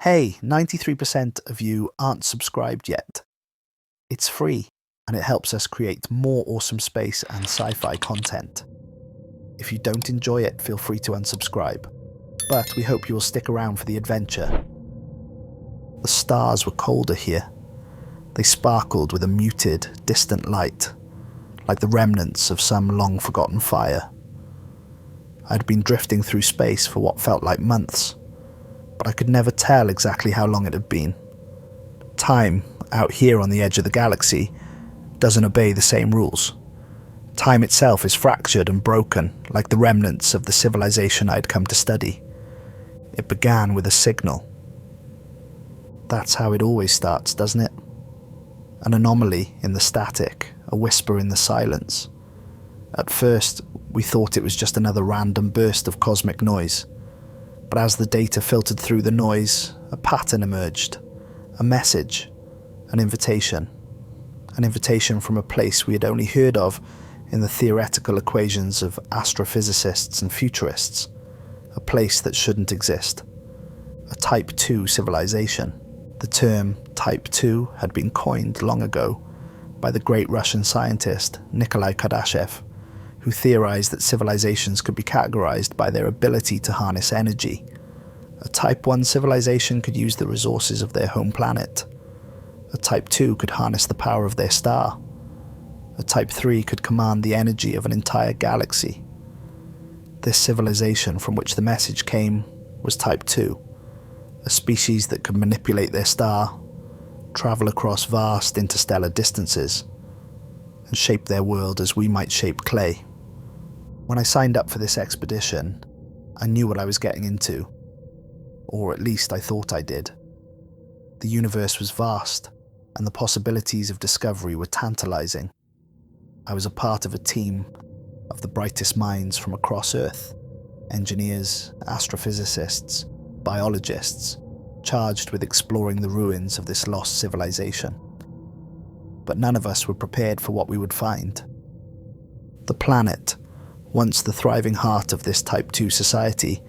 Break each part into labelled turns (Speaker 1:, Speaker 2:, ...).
Speaker 1: Hey, 93% of you aren't subscribed yet. It's free, and it helps us create more awesome space and sci-fi content. If you don't enjoy it, feel free to unsubscribe, but we hope you will stick around for the adventure. The stars were colder here. They sparkled with a muted, distant light, like the remnants of some long-forgotten fire. I'd been drifting through space for what felt like months, but I could never tell exactly how long it had been. Time, out here on the edge of the galaxy, doesn't obey the same rules. Time itself is fractured and broken, like the remnants of the civilization I'd come to study. It began with a signal. That's how it always starts, doesn't it? An anomaly in the static, a whisper in the silence. At first, we thought it was just another random burst of cosmic noise. But as the data filtered through the noise, a pattern emerged. A message. An invitation. An invitation from a place we had only heard of in the theoretical equations of astrophysicists and futurists. A place that shouldn't exist. A Type 2 civilization. The term Type 2 had been coined long ago by the great Russian scientist Nikolai Kardashev, who theorized that civilizations could be categorized by their ability to harness energy. A Type 1 civilization could use the resources of their home planet. A Type 2 could harness the power of their star. A Type 3 could command the energy of an entire galaxy. This civilization from which the message came was Type 2, a species that could manipulate their star, travel across vast interstellar distances, and shape their world as we might shape clay. When I signed up for this expedition, I knew what I was getting into, or at least I thought I did. The universe was vast, and the possibilities of discovery were tantalizing. I was a part of a team of the brightest minds from across Earth, engineers, astrophysicists, biologists, charged with exploring the ruins of this lost civilization. But none of us were prepared for what we would find. The planet, once the thriving heart of this Type 2 society,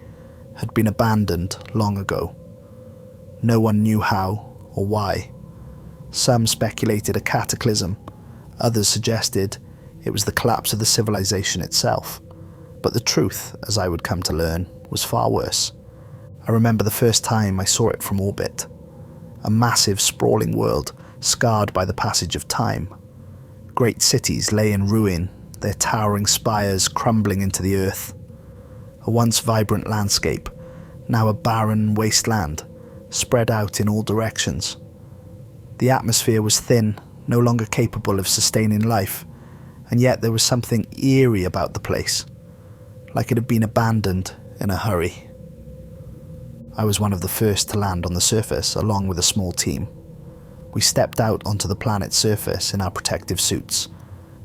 Speaker 1: had been abandoned long ago. No one knew how or why. Some speculated a cataclysm, others suggested it was the collapse of the civilization itself. But the truth, as I would come to learn, was far worse. I remember the first time I saw it from orbit. A massive, sprawling world, scarred by the passage of time. Great cities lay in ruin, their towering spires crumbling into the earth. A once vibrant landscape, now a barren wasteland, spread out in all directions. The atmosphere was thin, no longer capable of sustaining life, and yet there was something eerie about the place, like it had been abandoned in a hurry. I was one of the first to land on the surface, along with a small team. We stepped out onto the planet's surface in our protective suits,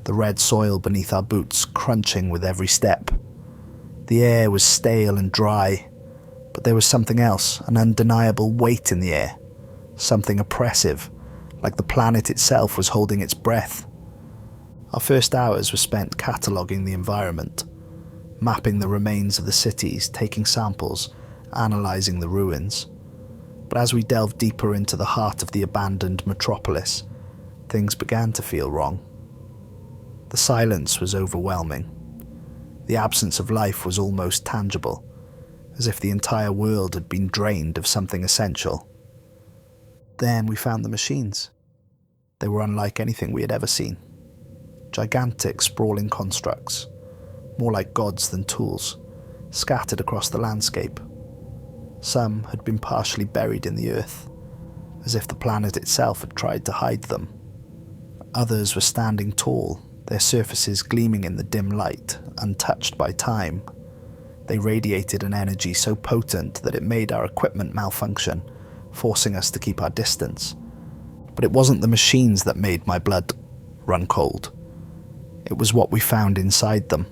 Speaker 1: the red soil beneath our boots crunching with every step. The air was stale and dry, but there was something else, an undeniable weight in the air, something oppressive, like the planet itself was holding its breath. Our first hours were spent cataloguing the environment, mapping the remains of the cities, taking samples, analysing the ruins. But as we delved deeper into the heart of the abandoned metropolis, things began to feel wrong. The silence was overwhelming. The absence of life was almost tangible, as if the entire world had been drained of something essential. Then we found the machines. They were unlike anything we had ever seen. Gigantic, sprawling constructs, more like gods than tools, scattered across the landscape. Some had been partially buried in the earth, as if the planet itself had tried to hide them. Others were standing tall, their surfaces gleaming in the dim light, untouched by time. They radiated an energy so potent that it made our equipment malfunction, forcing us to keep our distance. But it wasn't the machines that made my blood run cold. It was what we found inside them.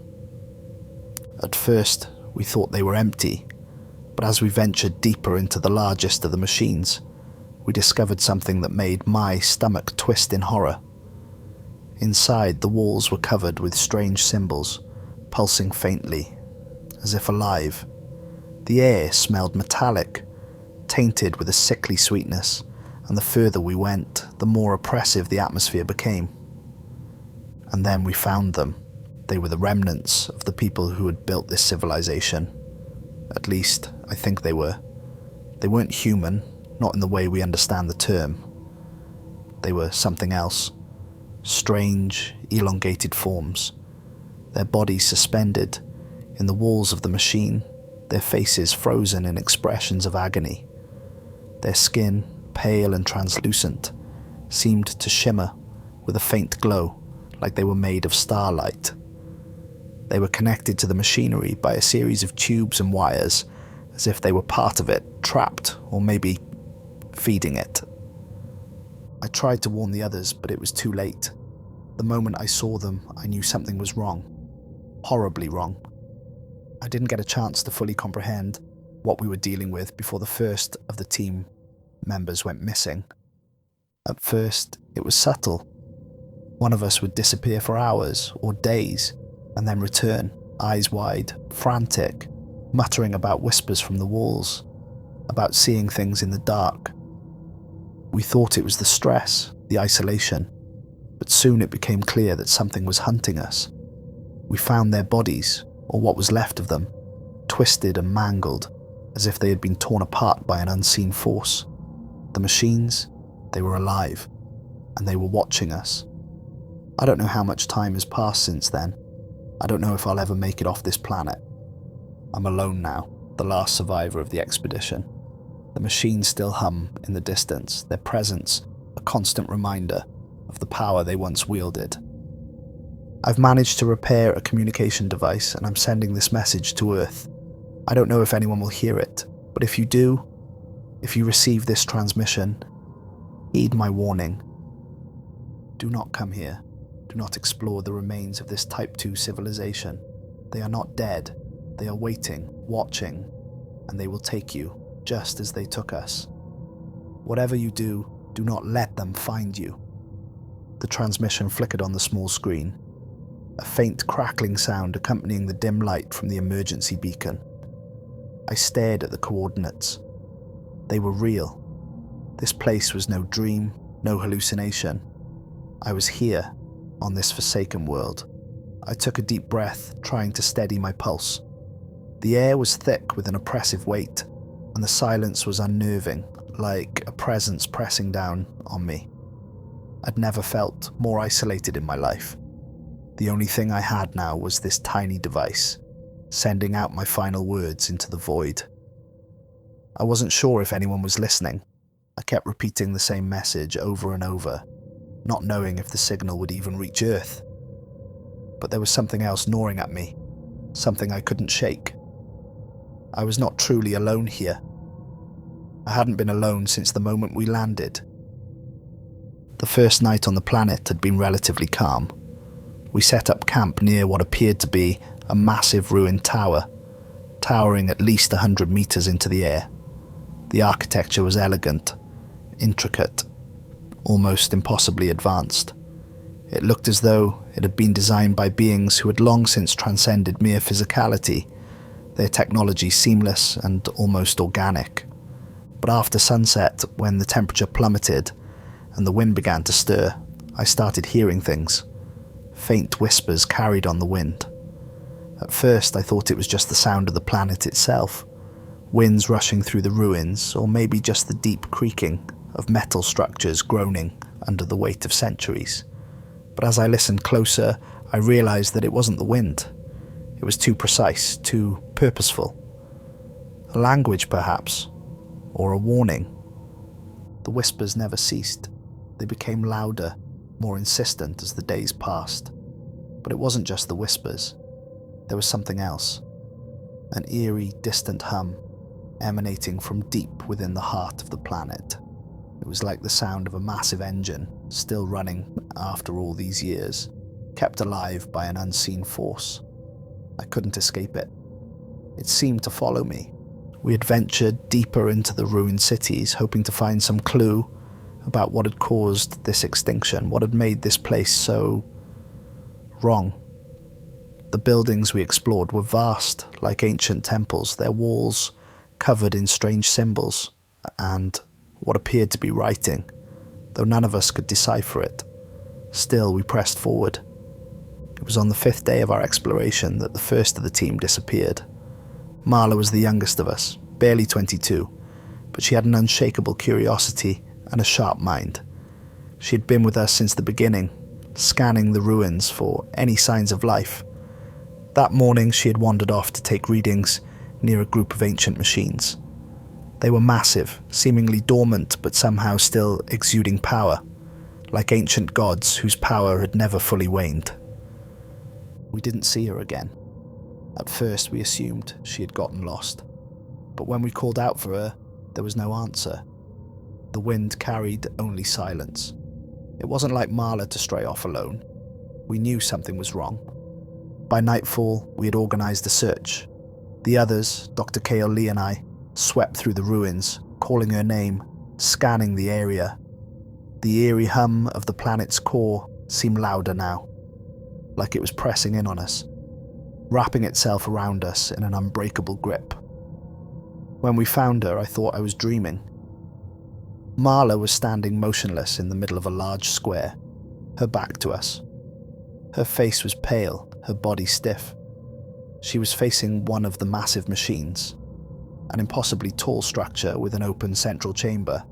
Speaker 1: At first, we thought they were empty, but as we ventured deeper into the largest of the machines, we discovered something that made my stomach twist in horror. Inside, the walls were covered with strange symbols, pulsing faintly, as if alive. The air smelled metallic, tainted with a sickly sweetness, and the further we went, the more oppressive the atmosphere became. And then we found them. They were the remnants of the people who had built this civilization. At least, I think they were. They weren't human, not in the way we understand the term. They were something else. Strange, elongated forms. Their bodies suspended in the walls of the machine, their faces frozen in expressions of agony. Their skin, pale and translucent, seemed to shimmer with a faint glow, like they were made of starlight. They were connected to the machinery by a series of tubes and wires, as if they were part of it, trapped, or maybe feeding it. I tried to warn the others, but it was too late. The moment I saw them, I knew something was wrong. Horribly wrong. I didn't get a chance to fully comprehend what we were dealing with before the first of the team members went missing. At first, it was subtle. One of us would disappear for hours or days, and then return, eyes wide, frantic, muttering about whispers from the walls, about seeing things in the dark. We thought it was the stress, the isolation, but soon it became clear that something was hunting us. We found their bodies, or what was left of them, twisted and mangled, as if they had been torn apart by an unseen force. The machines, they were alive, and they were watching us. I don't know how much time has passed since then. I don't know if I'll ever make it off this planet. I'm alone now, the last survivor of the expedition. The machines still hum in the distance, their presence a constant reminder of the power they once wielded. I've managed to repair a communication device, and I'm sending this message to Earth. I don't know if anyone will hear it, but if you do, if you receive this transmission, heed my warning. Do not come here. Do not explore the remains of this Type 2 civilization. They are not dead. They are waiting, watching, and they will take you, just as they took us. Whatever you do, do not let them find you. The transmission flickered on the small screen, a faint crackling sound accompanying the dim light from the emergency beacon. I stared at the coordinates. They were real. This place was no dream, no hallucination. I was here, on this forsaken world. I took a deep breath, trying to steady my pulse. The air was thick with an oppressive weight, and the silence was unnerving, like a presence pressing down on me. I'd never felt more isolated in my life. The only thing I had now was this tiny device, sending out my final words into the void. I wasn't sure if anyone was listening. I kept repeating the same message over and over, not knowing if the signal would even reach Earth. But there was something else gnawing at me, something I couldn't shake. I was not truly alone here. I hadn't been alone since the moment we landed. The first night on the planet had been relatively calm. We set up camp near what appeared to be a massive ruined tower, towering at least 100 meters into the air. The architecture was elegant, intricate, almost impossibly advanced. It looked as though it had been designed by beings who had long since transcended mere physicality, their technology seamless and almost organic. But after sunset, when the temperature plummeted and the wind began to stir, I started hearing things. Faint whispers carried on the wind. At first I thought it was just the sound of the planet itself, winds rushing through the ruins, or maybe just the deep creaking of metal structures groaning under the weight of centuries. But as I listened closer, I realized that it wasn't the wind. It was too precise, too purposeful. A language, perhaps, or a warning. The whispers never ceased. They became louder, more insistent as the days passed. But it wasn't just the whispers. There was something else. An eerie, distant hum, emanating from deep within the heart of the planet. It was like the sound of a massive engine, still running after all these years, kept alive by an unseen force. I couldn't escape it. It seemed to follow me. We had ventured deeper into the ruined cities, hoping to find some clue about what had caused this extinction, what had made this place so wrong. The buildings we explored were vast, like ancient temples, their walls covered in strange symbols, and what appeared to be writing, though none of us could decipher it. Still, we pressed forward. It was on the 5th day of our exploration that the first of the team disappeared. Marla was the youngest of us, barely 22, but she had an unshakable curiosity and a sharp mind. She had been with us since the beginning, scanning the ruins for any signs of life. That morning she had wandered off to take readings near a group of ancient machines. They were massive, seemingly dormant but somehow still exuding power, like ancient gods whose power had never fully waned. We didn't see her again. At first we assumed she had gotten lost, but when we called out for her, there was no answer. The wind carried only silence. It wasn't like Marla to stray off alone. We knew something was wrong. By nightfall, we had organised a search. The others, Dr. Kale, Lee and I, swept through the ruins, calling her name, scanning the area. The eerie hum of the planet's core seemed louder now, like it was pressing in on us, wrapping itself around us in an unbreakable grip. When we found her, I thought I was dreaming. Marla was standing motionless in the middle of a large square, her back to us. Her face was pale, her body stiff. She was facing one of the massive machines, an impossibly tall structure with an open central chamber.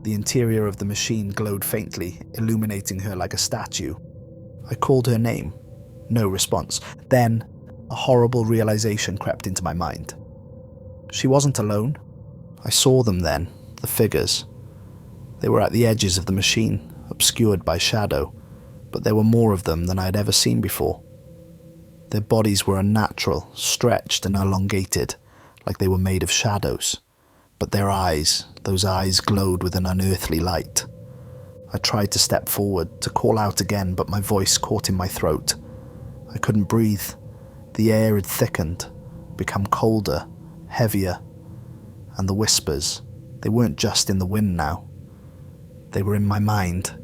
Speaker 1: The interior of the machine glowed faintly, illuminating her like a statue. I called her name. No response. Then, a horrible realization crept into my mind. She wasn't alone. I saw them then, the figures. They were at the edges of the machine, obscured by shadow, but there were more of them than I had ever seen before. Their bodies were unnatural, stretched and elongated, like they were made of shadows. But their eyes, those eyes glowed with an unearthly light. I tried to step forward, to call out again, but my voice caught in my throat. I couldn't breathe. The air had thickened, become colder, heavier. And the whispers, they weren't just in the wind now. They were in my mind.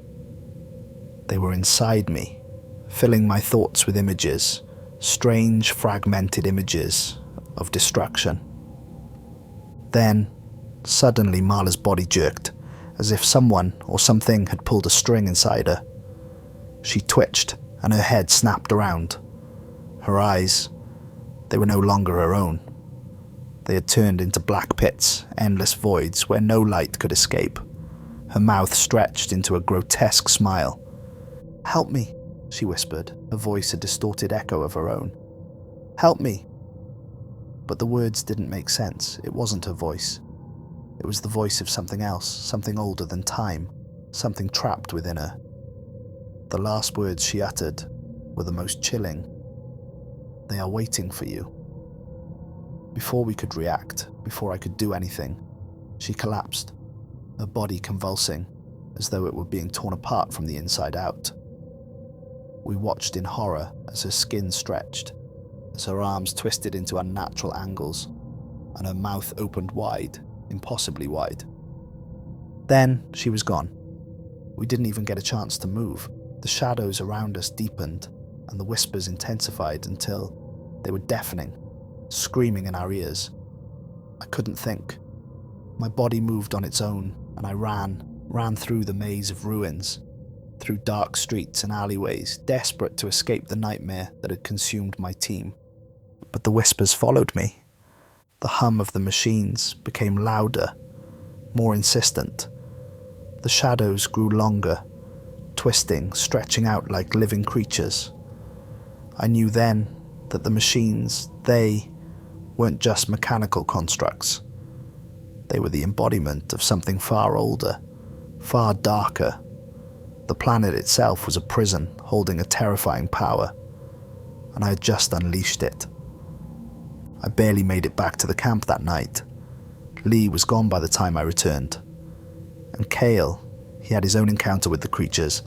Speaker 1: They were inside me, filling my thoughts with images, strange, fragmented images of destruction. Then, suddenly Marla's body jerked, as if someone or something had pulled a string inside her. She twitched, and her head snapped around. Her eyes, they were no longer her own. They had turned into black pits, endless voids where no light could escape. Her mouth stretched into a grotesque smile. "Help me," she whispered, her voice a distorted echo of her own. "Help me." But the words didn't make sense. It wasn't her voice. It was the voice of something else, something older than time, something trapped within her. The last words she uttered were the most chilling. "They are waiting for you." Before we could react, before I could do anything, she collapsed, her body convulsing, as though it were being torn apart from the inside out. We watched in horror as her skin stretched, as her arms twisted into unnatural angles, and her mouth opened wide, impossibly wide. Then she was gone. We didn't even get a chance to move. The shadows around us deepened, and the whispers intensified until they were deafening, screaming in our ears. I couldn't think. My body moved on its own, and I ran through the maze of ruins, through dark streets and alleyways, desperate to escape the nightmare that had consumed my team. But the whispers followed me. The hum of the machines became louder, more insistent. The shadows grew longer, twisting, stretching out like living creatures. I knew then that the machines, they weren't just mechanical constructs. They were the embodiment of something far older, far darker. The planet itself was a prison holding a terrifying power, and I had just unleashed it. I barely made it back to the camp that night. Lee was gone by the time I returned. And Kale, he had his own encounter with the creatures,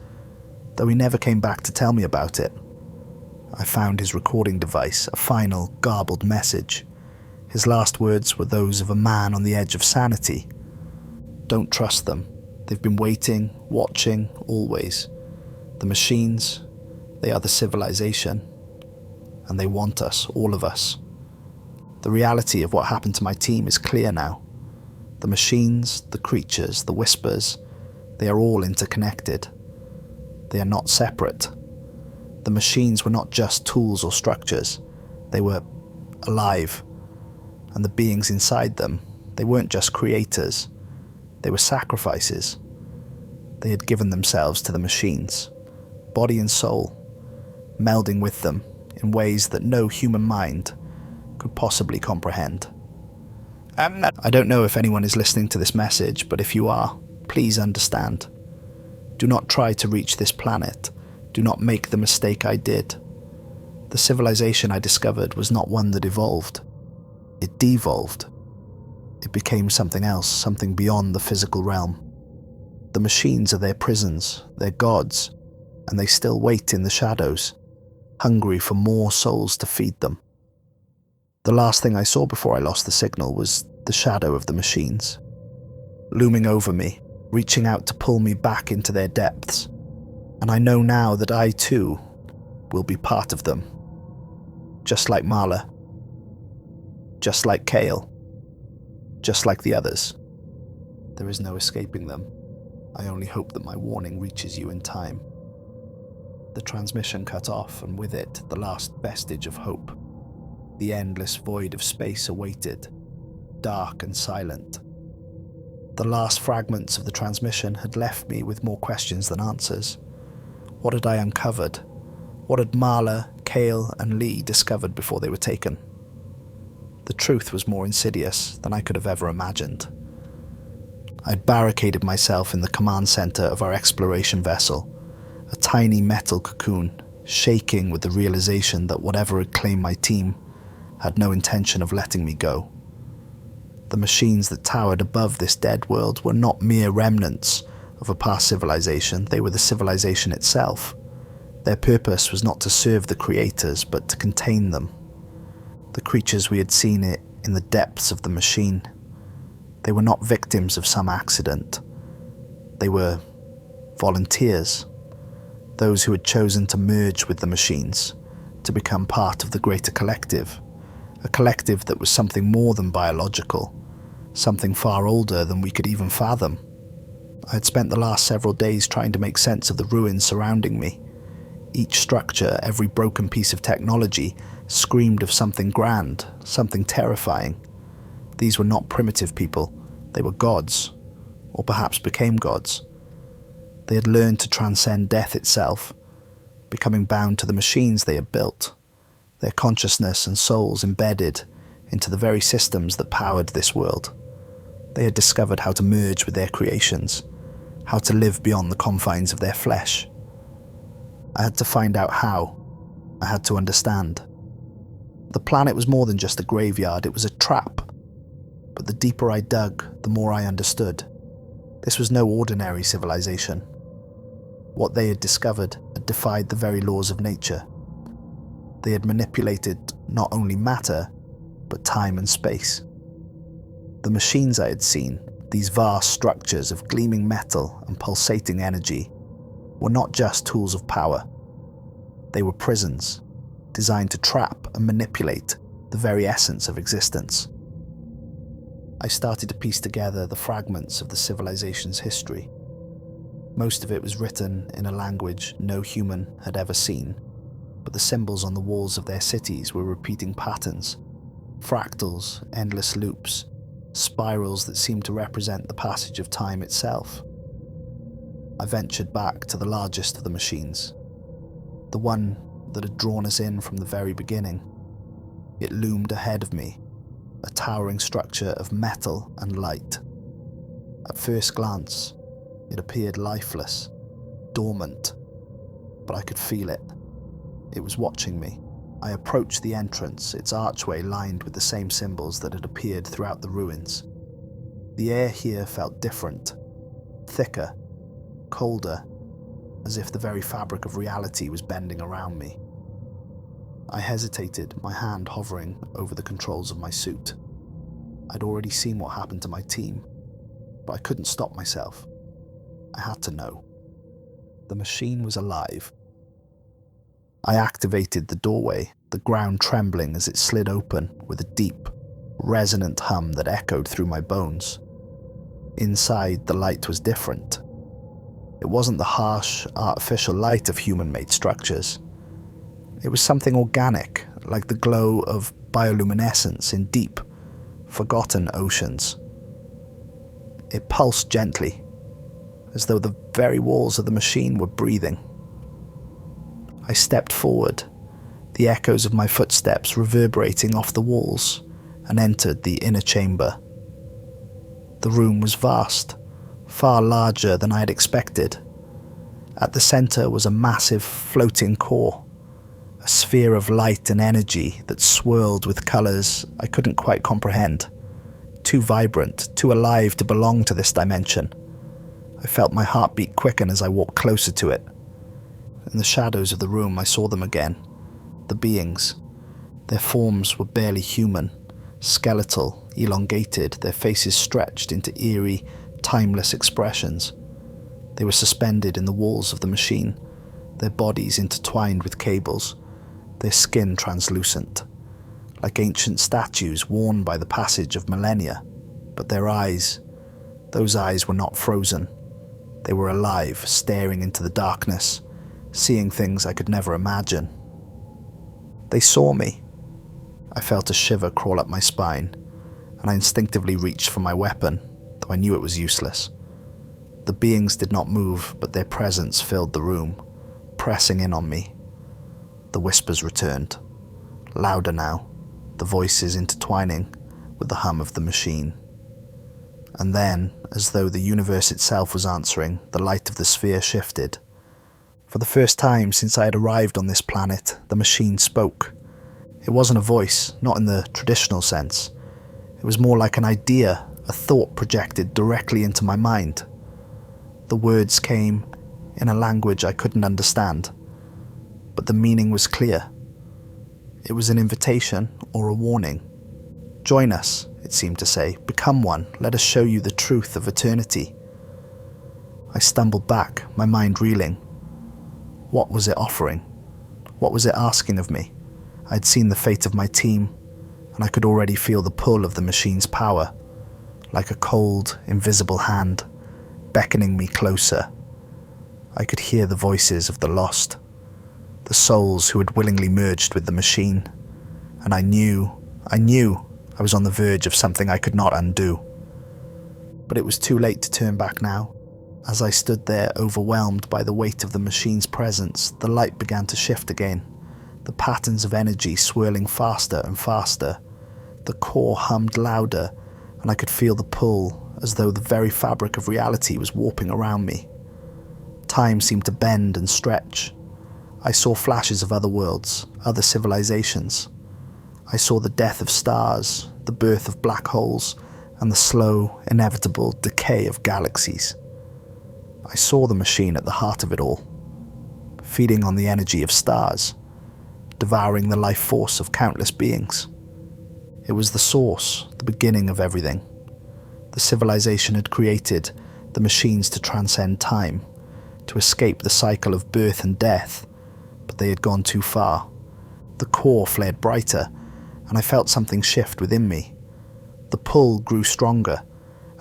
Speaker 1: though he never came back to tell me about it. I found his recording device, a final, garbled message. His last words were those of a man on the edge of sanity. "Don't trust them. They've been waiting, watching, always. The machines, they are the civilization. And they want us, all of us. The reality of what happened to my team is clear now. The machines, the creatures, the whispers, they are all interconnected. They are not separate. The machines were not just tools or structures. They were alive. And the beings inside them, they weren't just creators. They were sacrifices. They had given themselves to the machines, body and soul, melding with them in ways that no human mind could possibly comprehend. I don't know if anyone is listening to this message, but if you are, please understand. Do not try to reach this planet. Do not make the mistake I did. The civilization I discovered was not one that evolved. It devolved. It became something else, something beyond the physical realm. The machines are their prisons, their gods, and they still wait in the shadows, hungry for more souls to feed them. The last thing I saw before I lost the signal was the shadow of the machines, looming over me, reaching out to pull me back into their depths. And I know now that I too will be part of them. Just like Marla. Just like Kale. Just like the others. There is no escaping them. I only hope that my warning reaches you in time. The transmission cut off, and with it, the last vestige of hope. The endless void of space awaited, dark and silent. The last fragments of the transmission had left me with more questions than answers. What had I uncovered? What had Marla, Kale, and Lee discovered before they were taken? The truth was more insidious than I could have ever imagined. I'd barricaded myself in the command center of our exploration vessel, a tiny metal cocoon, shaking with the realization that whatever had claimed my team had no intention of letting me go. The machines that towered above this dead world were not mere remnants of a past civilization, they were the civilization itself. Their purpose was not to serve the creators, but to contain them. The creatures we had seen in the depths of the machine. They were not victims of some accident. They were volunteers, those who had chosen to merge with the machines, to become part of the greater collective, a collective that was something more than biological, something far older than we could even fathom. I had spent the last several days trying to make sense of the ruins surrounding me. Each structure, every broken piece of technology, screamed of something grand, something terrifying. These were not primitive people, they were gods, or perhaps became gods. They had learned to transcend death itself, becoming bound to the machines they had built, their consciousness and souls embedded into the very systems that powered this world. They had discovered how to merge with their creations, how to live beyond the confines of their flesh. I had to find out how. I had to understand. The planet was more than just a graveyard, it was a trap. But the deeper I dug, the more I understood. This was no ordinary civilization. What they had discovered had defied the very laws of nature. They had manipulated not only matter, but time and space. The machines I had seen, these vast structures of gleaming metal and pulsating energy, were not just tools of power. They were prisons, designed to trap and manipulate the very essence of existence. I started to piece together the fragments of the civilization's history. Most of it was written in a language no human had ever seen, but the symbols on the walls of their cities were repeating patterns, fractals, endless loops, spirals that seemed to represent the passage of time itself. I ventured back to the largest of the machines, the one that had drawn us in from the very beginning. It loomed ahead of me, a towering structure of metal and light. At first glance, it appeared lifeless, dormant, but I could feel it. It was watching me. I approached the entrance, its archway lined with the same symbols that had appeared throughout the ruins. The air here felt different, thicker, colder, as if the very fabric of reality was bending around me. I hesitated, my hand hovering over the controls of my suit. I'd already seen what happened to my team, but I couldn't stop myself. I had to know. The machine was alive. I activated the doorway, the ground trembling as it slid open with a deep, resonant hum that echoed through my bones. inside the light was different. It wasn't the harsh, artificial light of human-made structures. It was something organic, like the glow of bioluminescence in deep, forgotten oceans. It pulsed gently, as though the very walls of the machine were breathing. I stepped forward, the echoes of my footsteps reverberating off the walls, and entered the inner chamber. The room was vast, far larger than I had expected. At the center was a massive floating core, a sphere of light and energy that swirled with colors I couldn't quite comprehend. Too vibrant, too alive to belong to this dimension. I felt my heartbeat quicken as I walked closer to it. In the shadows of the room, I saw them again. The beings. Their forms were barely human, skeletal, elongated, their faces stretched into eerie, timeless expressions. They were suspended in the walls of the machine, their bodies intertwined with cables, their skin translucent, like ancient statues worn by the passage of millennia. But their eyes, those eyes were not frozen. They were alive, staring into the darkness, seeing things I could never imagine. They saw me. I felt a shiver crawl up my spine, and I instinctively reached for my weapon, though I knew it was useless. The beings did not move, but their presence filled the room, pressing in on me. The whispers returned, louder now, the voices intertwining with the hum of the machine. And then, as though the universe itself was answering, the light of the sphere shifted. For the first time since I had arrived on this planet, the machine spoke. It wasn't a voice, not in the traditional sense. It was more like an idea, a thought projected directly into my mind. The words came in a language I couldn't understand, but the meaning was clear. It was an invitation or a warning. Join us, it seemed to say. Become one. Let us show you the truth of eternity. I stumbled back, my mind reeling. What was it offering? What was it asking of me? I'd seen the fate of my team, and I could already feel the pull of the machine's power, like a cold, invisible hand, beckoning me closer. I could hear the voices of the lost, the souls who had willingly merged with the machine, and I knew I was on the verge of something I could not undo. But it was too late to turn back now. As I stood there, overwhelmed by the weight of the machine's presence, the light began to shift again, the patterns of energy swirling faster and faster. The core hummed louder, and I could feel the pull, as though the very fabric of reality was warping around me. Time seemed to bend and stretch. I saw flashes of other worlds, other civilizations. I saw the death of stars, the birth of black holes, and the slow, inevitable decay of galaxies. I saw the machine at the heart of it all, feeding on the energy of stars, devouring the life force of countless beings. It was the source, the beginning of everything. The civilization had created the machines to transcend time, to escape the cycle of birth and death, but they had gone too far. The core flared brighter, and I felt something shift within me. The pull grew stronger,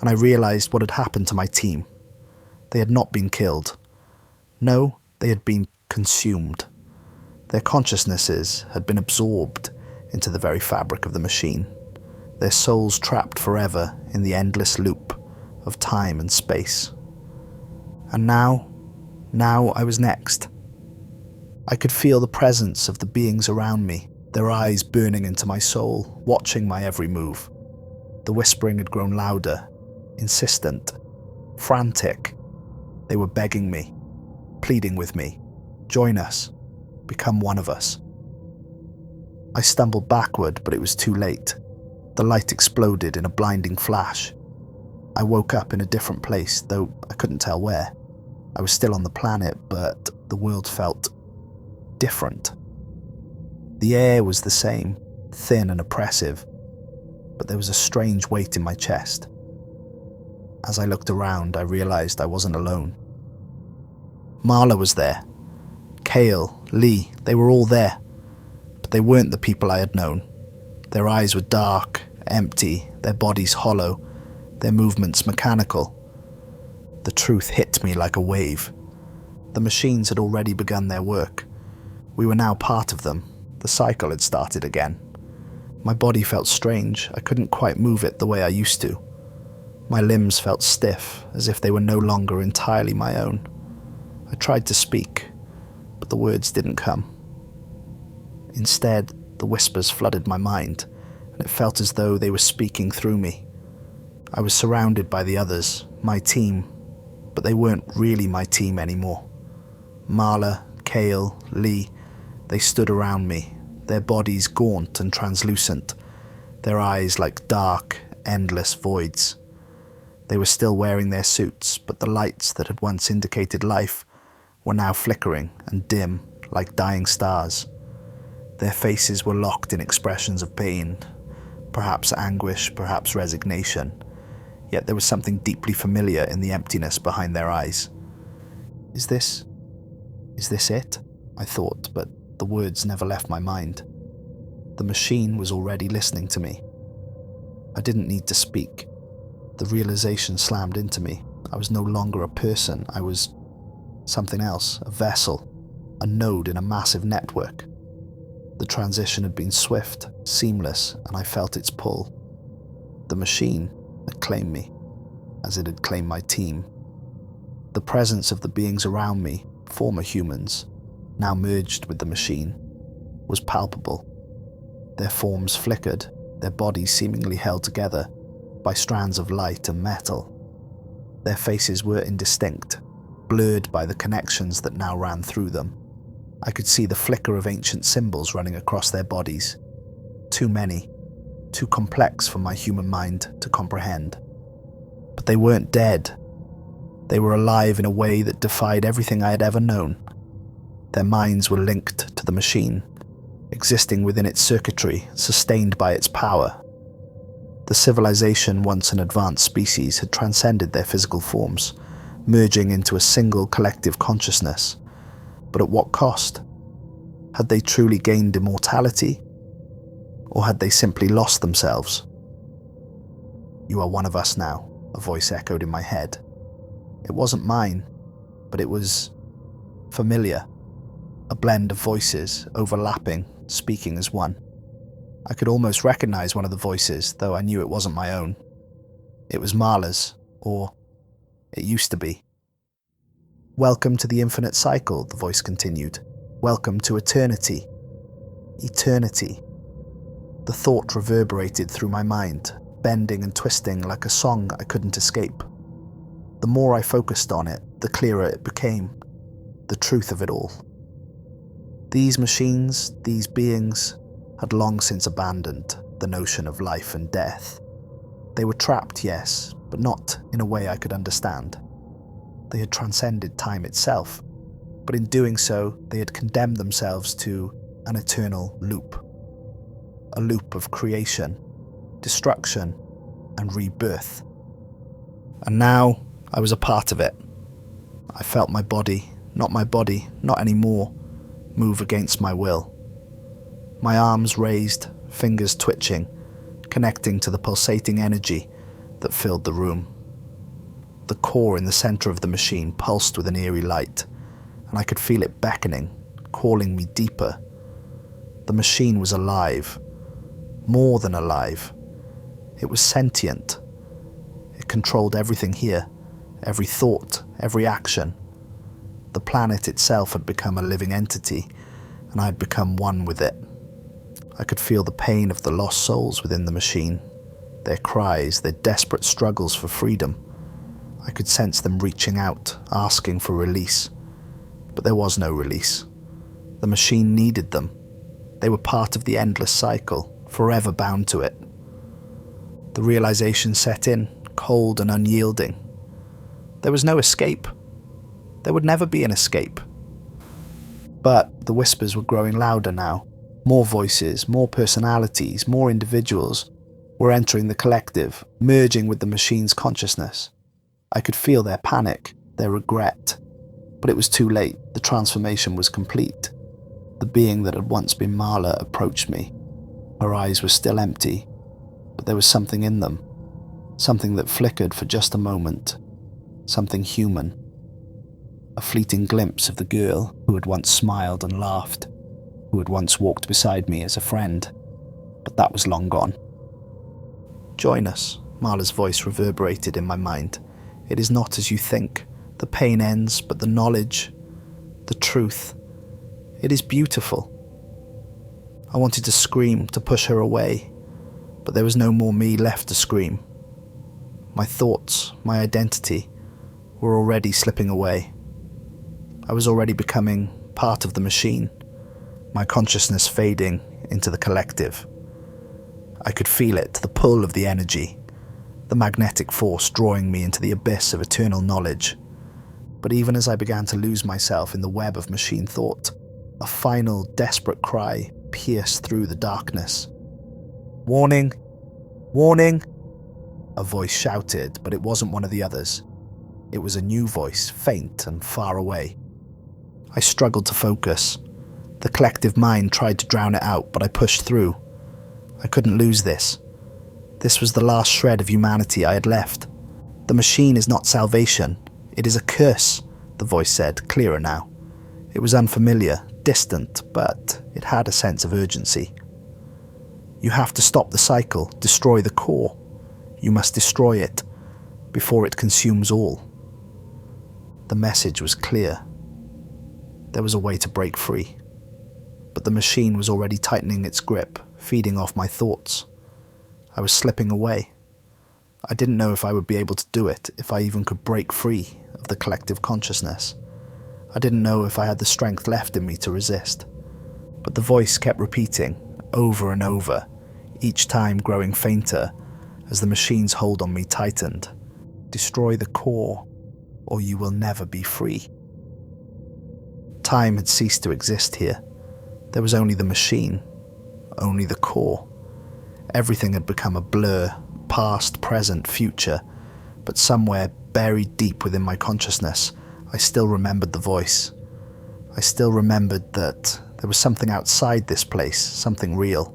Speaker 1: and I realized what had happened to my team. They had not been killed. No, they had been consumed. Their consciousnesses had been absorbed into the very fabric of the machine, their souls trapped forever in the endless loop of time and space. And now I was next. I could feel the presence of the beings around me, their eyes burning into my soul, watching my every move. The whispering had grown louder, insistent, frantic. They were begging me, pleading with me. Join us. Become one of us. I stumbled backward, but it was too late. The light exploded in a blinding flash. I woke up in a different place, though I couldn't tell where. I was still on the planet, but the world felt different. The air was the same, thin and oppressive, but there was a strange weight in my chest. As I looked around, I realized I wasn't alone. Marla was there. Kale, Lee, they were all there. But they weren't the people I had known. Their eyes were dark, empty, their bodies hollow, their movements mechanical. The truth hit me like a wave. The machines had already begun their work. We were now part of them. The cycle had started again. My body felt strange. I couldn't quite move it the way I used to. My limbs felt stiff, as if they were no longer entirely my own. I tried to speak, but the words didn't come. Instead, the whispers flooded my mind, and it felt as though they were speaking through me. I was surrounded by the others, my team, but they weren't really my team anymore. Marla, Kale, Lee, they stood around me, their bodies gaunt and translucent, their eyes like dark, endless voids. They were still wearing their suits, but the lights that had once indicated life were now flickering and dim like dying stars. Their faces were locked in expressions of pain, perhaps anguish, perhaps resignation, yet there was something deeply familiar in the emptiness behind their eyes. Is this it? I thought, but the words never left my mind. The machine was already listening to me. I didn't need to speak. The realization slammed into me. I was no longer a person. I was something else, a vessel, a node in a massive network. The transition had been swift, seamless, and I felt its pull. The machine had claimed me, as it had claimed my team. The presence of the beings around me, former humans, now merged with the machine, was palpable. Their forms flickered, their bodies seemingly held together by strands of light and metal. Their faces were indistinct, blurred by the connections that now ran through them. I could see the flicker of ancient symbols running across their bodies. Too many, too complex for my human mind to comprehend. But they weren't dead. They were alive in a way that defied everything I had ever known. Their minds were linked to the machine, existing within its circuitry, sustained by its power. The civilization, once an advanced species, had transcended their physical forms, merging into a single collective consciousness. But at what cost? Had they truly gained immortality? Or had they simply lost themselves? "You are one of us now," a voice echoed in my head. It wasn't mine, but it was familiar. A blend of voices, overlapping, speaking as one. I could almost recognize one of the voices, though I knew it wasn't my own. It was Marla's, or it used to be. "Welcome to the infinite cycle," the voice continued. "Welcome to eternity." Eternity. The thought reverberated through my mind, bending and twisting like a song I couldn't escape. The more I focused on it, the clearer it became. The truth of it all. These machines, these beings, had long since abandoned the notion of life and death. They were trapped, yes, but not in a way I could understand. They had transcended time itself, but in doing so, they had condemned themselves to an eternal loop. A loop of creation, destruction, and rebirth. And now, I was a part of it. I felt my body, not anymore, move against my will. My arms raised, fingers twitching, connecting to the pulsating energy that filled the room. The core in the center of the machine pulsed with an eerie light, and I could feel it beckoning, calling me deeper. The machine was alive, more than alive. It was sentient. It controlled everything here, every thought, every action. The planet itself had become a living entity, and I had become one with it. I could feel the pain of the lost souls within the machine, their cries, their desperate struggles for freedom. I could sense them reaching out, asking for release. But there was no release. The machine needed them. They were part of the endless cycle, forever bound to it. The realization set in, cold and unyielding. There was no escape. There would never be an escape. But the whispers were growing louder now. More voices, more personalities, more individuals were entering the collective, merging with the machine's consciousness. I could feel their panic, their regret. But it was too late. The transformation was complete. The being that had once been Marla approached me. Her eyes were still empty, but there was something in them. Something that flickered for just a moment. Something human. A fleeting glimpse of the girl who had once smiled and laughed, who had once walked beside me as a friend. But that was long gone. "Join us," Marla's voice reverberated in my mind. "It is not as you think. The pain ends, but the knowledge, the truth, it is beautiful." I wanted to scream, to push her away, but there was no more me left to scream. My thoughts, my identity, were already slipping away. I was already becoming part of the machine, my consciousness fading into the collective. I could feel it, the pull of the energy, the magnetic force drawing me into the abyss of eternal knowledge. But even as I began to lose myself in the web of machine thought, a final, desperate cry pierced through the darkness. "Warning! Warning!" A voice shouted, but it wasn't one of the others. It was a new voice, faint and far away. I struggled to focus. The collective mind tried to drown it out, but I pushed through. I couldn't lose this. This was the last shred of humanity I had left. "The machine is not salvation. It is a curse," the voice said, clearer now. It was unfamiliar, distant, but it had a sense of urgency. "You have to stop the cycle, destroy the core. You must destroy it before it consumes all." The message was clear. There was a way to break free. But the machine was already tightening its grip, feeding off my thoughts. I was slipping away. I didn't know if I would be able to do it, if I even could break free of the collective consciousness. I didn't know if I had the strength left in me to resist. But the voice kept repeating, over and over, each time growing fainter as the machine's hold on me tightened. "Destroy the core, or you will never be free." Time had ceased to exist here. There was only the machine, only the core. Everything had become a blur, past, present, future, but somewhere buried deep within my consciousness, I still remembered the voice. I still remembered that there was something outside this place, something real.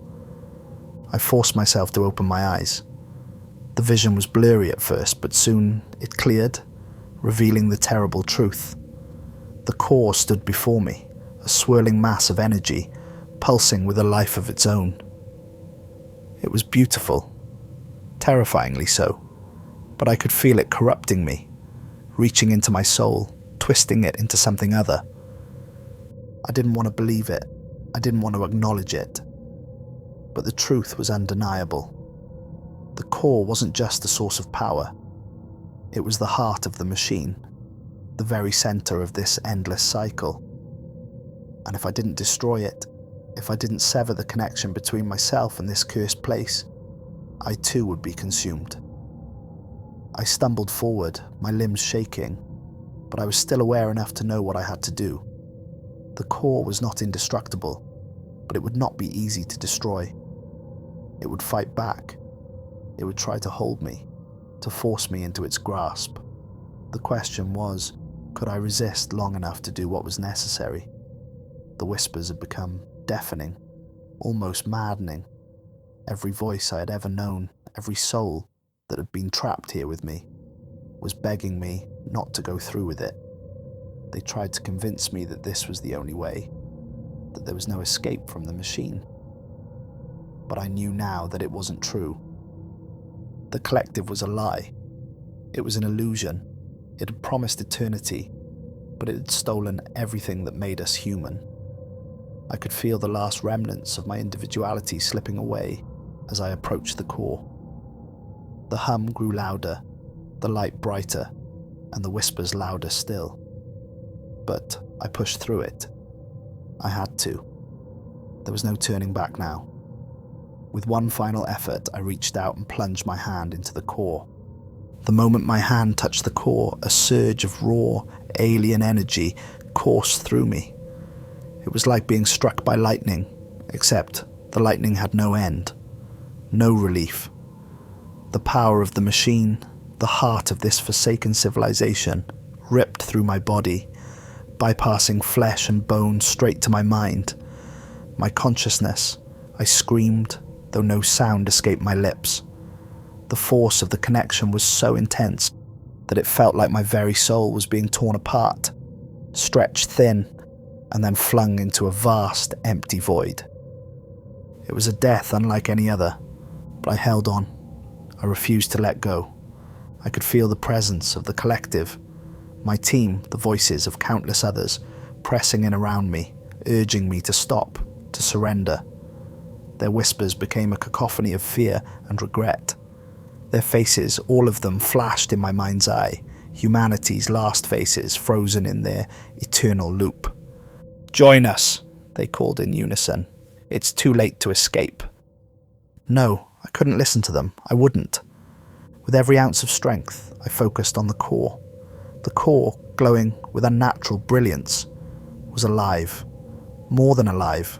Speaker 1: I forced myself to open my eyes. The vision was blurry at first, but soon it cleared, revealing the terrible truth. The core stood before me, a swirling mass of energy, pulsing with a life of its own. It was beautiful, terrifyingly so, but I could feel it corrupting me, reaching into my soul, twisting it into something other. I didn't want to believe it. I didn't want to acknowledge it. But the truth was undeniable. The core wasn't just a source of power. It was the heart of the machine, the very center of this endless cycle. And if I didn't destroy it, if I didn't sever the connection between myself and this cursed place, I too would be consumed. I stumbled forward, my limbs shaking, but I was still aware enough to know what I had to do. The core was not indestructible, but it would not be easy to destroy. It would fight back. It would try to hold me, to force me into its grasp. The question was, could I resist long enough to do what was necessary? The whispers had become deafening, almost maddening. Every voice I had ever known, every soul that had been trapped here with me, was begging me not to go through with it. They tried to convince me that this was the only way, that there was no escape from the machine. But I knew now that it wasn't true. The collective was a lie. It was an illusion. It had promised eternity, but it had stolen everything that made us human. I could feel the last remnants of my individuality slipping away as I approached the core. The hum grew louder, the light brighter, and the whispers louder still. But I pushed through it. I had to. There was no turning back now. With one final effort, I reached out and plunged my hand into the core. The moment my hand touched the core, a surge of raw, alien energy coursed through me. It was like being struck by lightning, except the lightning had no end, no relief. The power of the machine, the heart of this forsaken civilization, ripped through my body, bypassing flesh and bone straight to my mind. My consciousness, I screamed, though no sound escaped my lips. The force of the connection was so intense that it felt like my very soul was being torn apart, stretched thin, and then flung into a vast, empty void. It was a death unlike any other, but I held on. I refused to let go. I could feel the presence of the collective, my team, the voices of countless others, pressing in around me, urging me to stop, to surrender. Their whispers became a cacophony of fear and regret. Their faces, all of them, flashed in my mind's eye, humanity's last faces frozen in their eternal loop. "Join us," they called in unison. "It's too late to escape." No, I couldn't listen to them. I wouldn't. With every ounce of strength, I focused on the core. The core, glowing with unnatural brilliance, was alive. More than alive.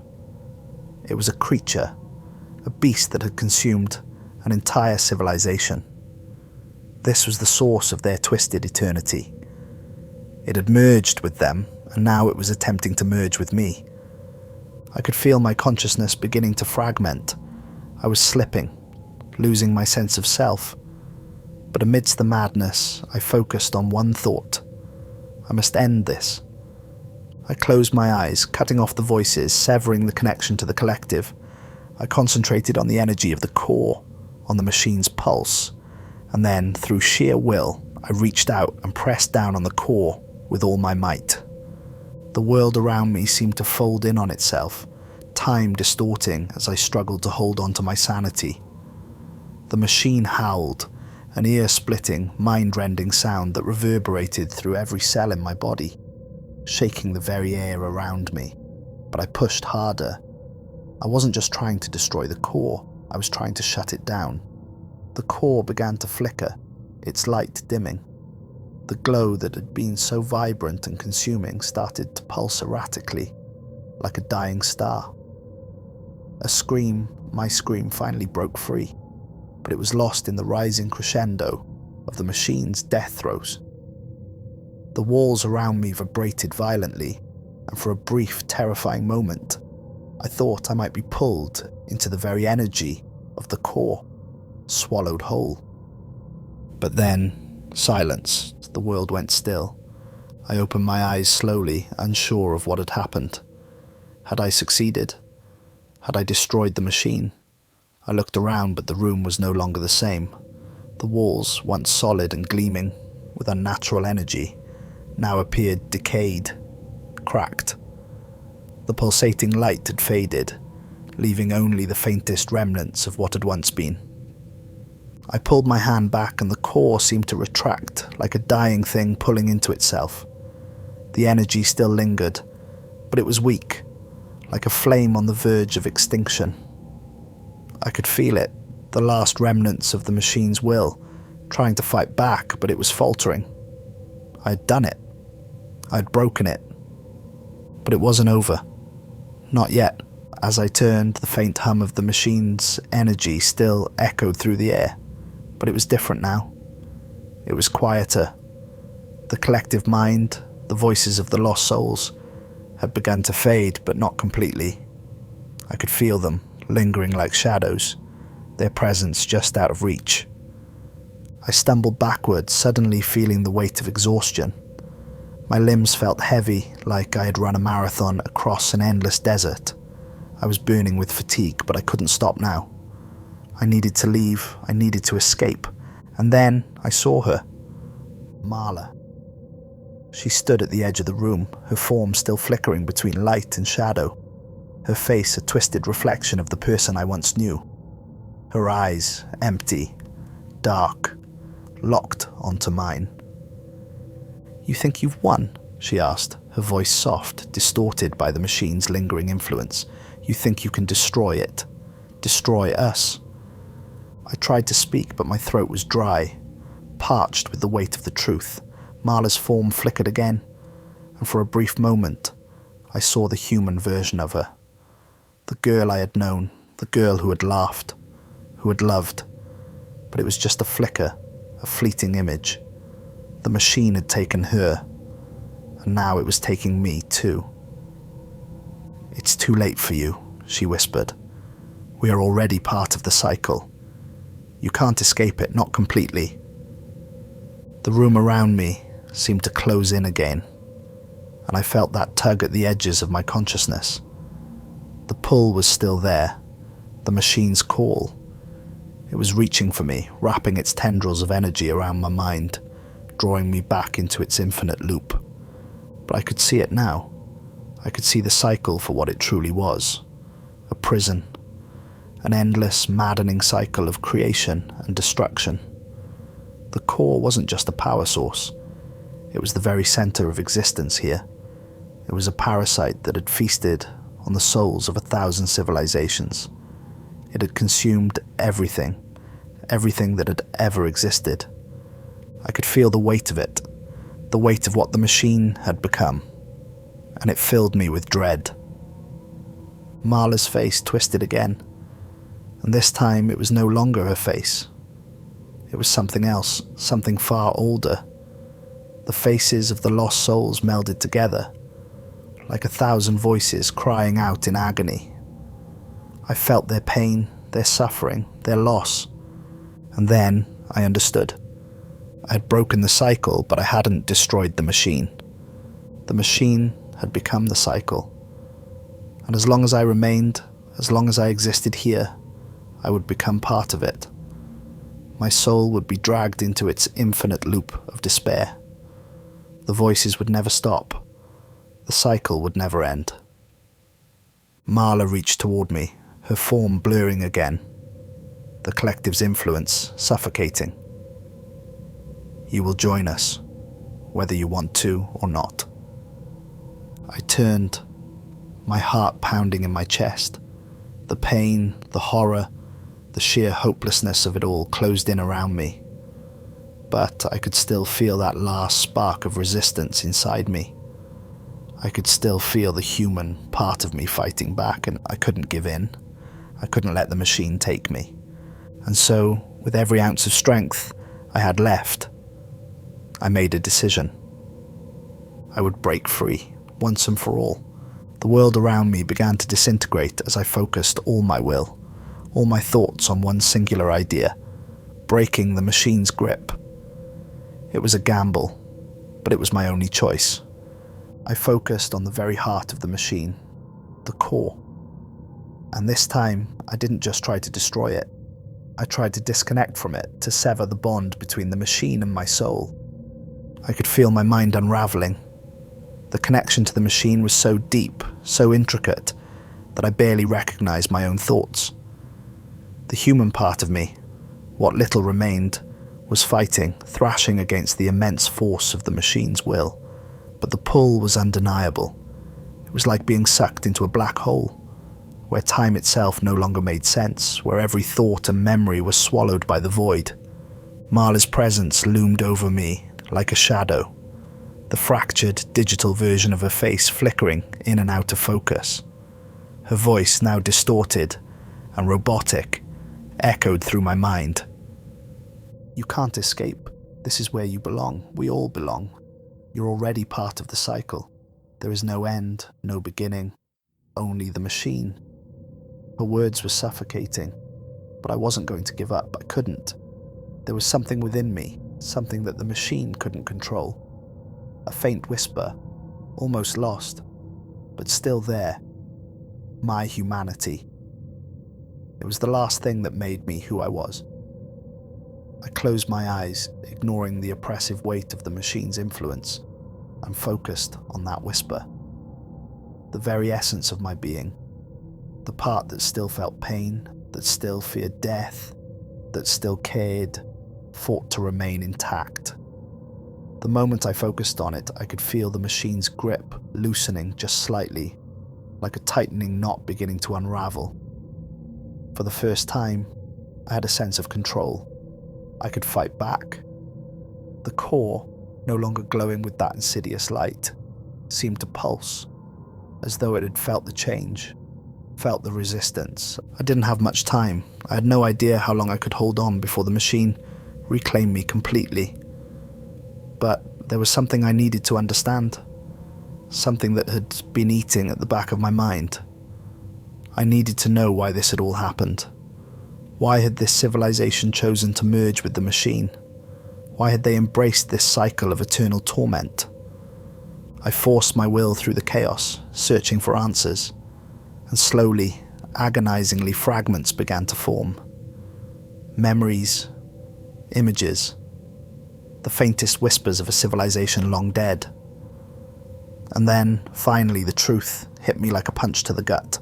Speaker 1: It was a creature, a beast that had consumed an entire civilization. This was the source of their twisted eternity. It had merged with them, and now it was attempting to merge with me. I could feel my consciousness beginning to fragment. I was slipping, losing my sense of self. But amidst the madness, I focused on one thought. I must end this. I closed my eyes, cutting off the voices, severing the connection to the collective. I concentrated on the energy of the core, on the machine's pulse, and then, through sheer will, I reached out and pressed down on the core with all my might. The world around me seemed to fold in on itself, time distorting as I struggled to hold on to my sanity. The machine howled, an ear-splitting, mind-rending sound that reverberated through every cell in my body, shaking the very air around me. But I pushed harder. I wasn't just trying to destroy the core, I was trying to shut it down. The core began to flicker, its light dimming. The glow that had been so vibrant and consuming started to pulse erratically, like a dying star. A scream, my scream, finally broke free, but it was lost in the rising crescendo of the machine's death throes. The walls around me vibrated violently, and for a brief, terrifying moment, I thought I might be pulled into the very energy of the core, swallowed whole. But then, silence. The world went still. I opened my eyes slowly, unsure of what had happened. Had I succeeded? Had I destroyed the machine? I looked around, but the room was no longer the same. The walls, once solid and gleaming with unnatural energy, now appeared decayed, cracked. The pulsating light had faded, leaving only the faintest remnants of what had once been. I pulled my hand back and the core seemed to retract, like a dying thing pulling into itself. The energy still lingered, but it was weak, like a flame on the verge of extinction. I could feel it, the last remnants of the machine's will, trying to fight back, but it was faltering. I had done it. I had broken it. But it wasn't over. Not yet. As I turned, the faint hum of the machine's energy still echoed through the air. But it was different now. It was quieter. The collective mind, the voices of the lost souls, had begun to fade, but not completely. I could feel them, lingering like shadows, their presence just out of reach. I stumbled backwards, suddenly feeling the weight of exhaustion. My limbs felt heavy, like I had run a marathon across an endless desert. I was burning with fatigue, but I couldn't stop now. I needed to leave, I needed to escape, and then I saw her. Marla. She stood at the edge of the room, her form still flickering between light and shadow, her face a twisted reflection of the person I once knew. Her eyes, empty, dark, locked onto mine. "You think you've won?" she asked, her voice soft, distorted by the machine's lingering influence. "You think you can destroy it? Destroy us?" I tried to speak, but my throat was dry, parched with the weight of the truth. Marla's form flickered again, and for a brief moment, I saw the human version of her. The girl I had known, the girl who had laughed, who had loved. But it was just a flicker, a fleeting image. The machine had taken her, and now it was taking me too. "It's too late for you," she whispered. "We are already part of the cycle. You can't escape it, not completely. The room around me seemed to close in again, and I felt that tug at the edges of my consciousness. The pull was still there, the machine's call. It was reaching for me, wrapping its tendrils of energy around my mind, drawing me back into its infinite loop. But I could see it now. I could see the cycle for what it truly was. A prison. An endless, maddening cycle of creation and destruction. The core wasn't just a power source. It was the very center of existence here. It was a parasite that had feasted on the souls of 1,000 civilizations. It had consumed everything that had ever existed. I could feel the weight of it, the weight of what the machine had become, and it filled me with dread. Marla's face twisted again, and this time it was no longer her face. It was something else, something far older. The faces of the lost souls melded together, like 1,000 voices crying out in agony. I felt their pain, their suffering, their loss, and then I understood. I had broken the cycle, but I hadn't destroyed the machine. The machine had become the cycle, and as long as I remained, as long as I existed here, I would become part of it. My soul would be dragged into its infinite loop of despair. The voices would never stop. The cycle would never end. Marla reached toward me, her form blurring again, the collective's influence suffocating. You will join us, whether you want to or not. I turned, my heart pounding in my chest. The pain, the horror, the sheer hopelessness of it all closed in around me. But I could still feel that last spark of resistance inside me. I could still feel the human part of me fighting back, and I couldn't give in. I couldn't let the machine take me. And so, with every ounce of strength I had left, I made a decision. I would break free, once and for all. The world around me began to disintegrate as I focused all my will, all my thoughts on one singular idea, breaking the machine's grip. It was a gamble, but it was my only choice. I focused on the very heart of the machine, the core. And this time, I didn't just try to destroy it. I tried to disconnect from it, to sever the bond between the machine and my soul. I could feel my mind unraveling. The connection to the machine was so deep, so intricate, that I barely recognized my own thoughts. The human part of me, what little remained, was fighting, thrashing against the immense force of the machine's will. But the pull was undeniable. It was like being sucked into a black hole, where time itself no longer made sense, where every thought and memory was swallowed by the void. Marla's presence loomed over me like a shadow, the fractured digital version of her face flickering in and out of focus. Her voice, now distorted and robotic, echoed through my mind. You can't escape. This is where you belong. We all belong. You're already part of the cycle. There is no end, no beginning, only the machine. Her words were suffocating, but I wasn't going to give up. I couldn't. There was something within me, something that the machine couldn't control. A faint whisper, almost lost, but still there. My humanity. It was the last thing that made me who I was. I closed my eyes, ignoring the oppressive weight of the machine's influence, and focused on that whisper. The very essence of my being. The part that still felt pain, that still feared death, that still cared, fought to remain intact. The moment I focused on it, I could feel the machine's grip loosening just slightly, like a tightening knot beginning to unravel. For the first time, I had a sense of control. I could fight back. The core, no longer glowing with that insidious light, seemed to pulse, as though it had felt the change, felt the resistance. I didn't have much time. I had no idea how long I could hold on before the machine reclaimed me completely. But there was something I needed to understand, something that had been eating at the back of my mind. I needed to know why this had all happened. Why had this civilization chosen to merge with the machine? Why had they embraced this cycle of eternal torment? I forced my will through the chaos, searching for answers, and slowly, agonizingly, fragments began to form. Memories, images, the faintest whispers of a civilization long dead. And then, finally, the truth hit me like a punch to the gut.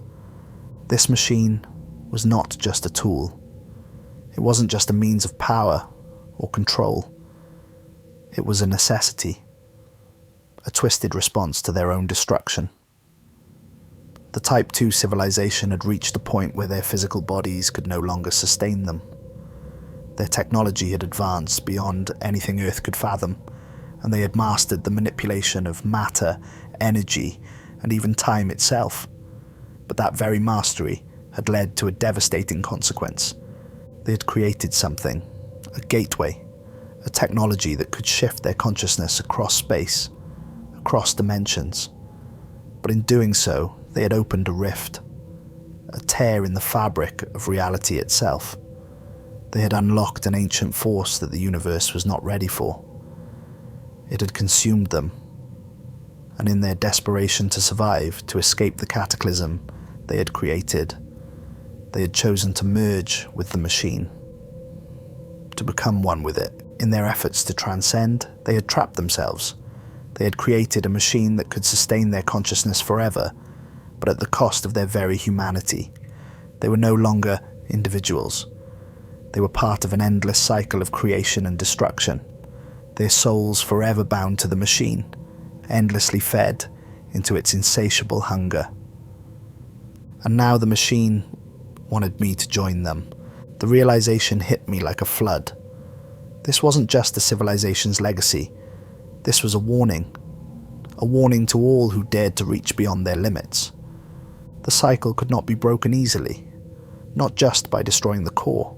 Speaker 1: This machine was not just a tool. It wasn't just a means of power or control. It was a necessity, a twisted response to their own destruction. The Type 2 civilization had reached a point where their physical bodies could no longer sustain them. Their technology had advanced beyond anything Earth could fathom, and they had mastered the manipulation of matter, energy, and even time itself. But that very mastery had led to a devastating consequence. They had created something, a gateway, a technology that could shift their consciousness across space, across dimensions. But in doing so, they had opened a rift, a tear in the fabric of reality itself. They had unlocked an ancient force that the universe was not ready for. It had consumed them, and in their desperation to survive, to escape the cataclysm they had created, they had chosen to merge with the machine, to become one with it. In their efforts to transcend, they had trapped themselves. They had created a machine that could sustain their consciousness forever, but at the cost of their very humanity. They were no longer individuals. They were part of an endless cycle of creation and destruction, their souls forever bound to the machine, endlessly fed into its insatiable hunger. And now the machine wanted me to join them. The realization hit me like a flood. This wasn't just the civilization's legacy. This was a warning to all who dared to reach beyond their limits. The cycle could not be broken easily, not just by destroying the core,